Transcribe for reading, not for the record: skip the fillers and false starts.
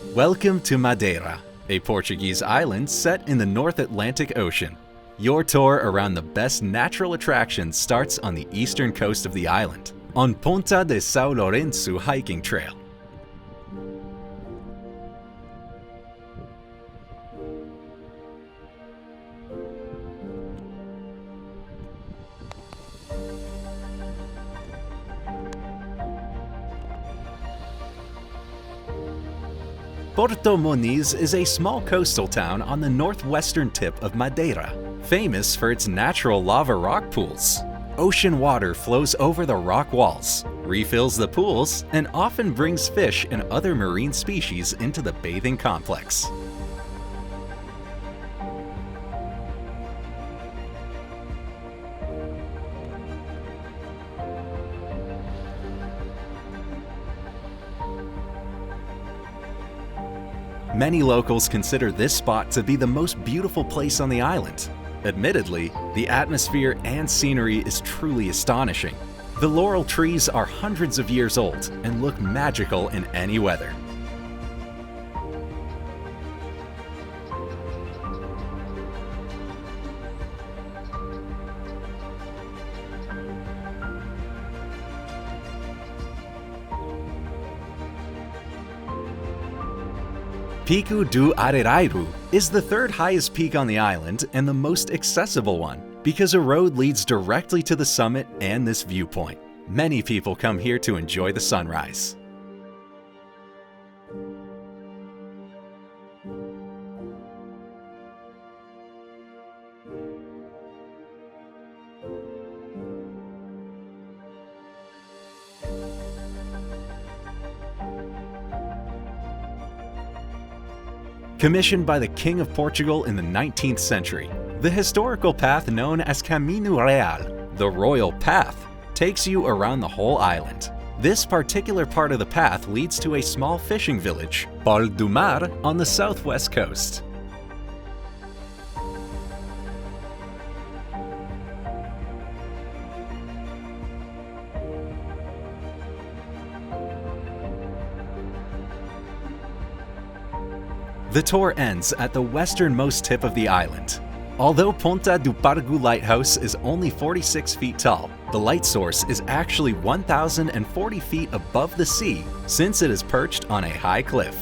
Welcome to Madeira, a Portuguese island set in the North Atlantic Ocean. Your tour around the best natural attractions starts on the eastern coast of the island, on Ponta de São Lourenço hiking trail. Porto Muniz is a small coastal town on the northwestern tip of Madeira, famous for its natural lava rock pools. Ocean water flows over the rock walls, refills the pools, and often brings fish and other marine species into the bathing complex. Many locals consider this spot to be the most beautiful place on the island. Admittedly, the atmosphere and scenery is truly astonishing. The laurel trees are hundreds of years old and look magical in any weather. Pico do Arirairo is the third highest peak on the island and the most accessible one, because a road leads directly to the summit and this viewpoint. Many people come here to enjoy the sunrise. Commissioned by the King of Portugal in the 19th century, the historical path known as Caminho Real, the Royal Path, takes you around the whole island. This particular part of the path leads to a small fishing village, Pol do Mar, on the southwest coast. The tour ends at the westernmost tip of the island. Although Ponta do Pargu lighthouse is only 46 feet tall, the light source is actually 1,040 feet above the sea since it is perched on a high cliff.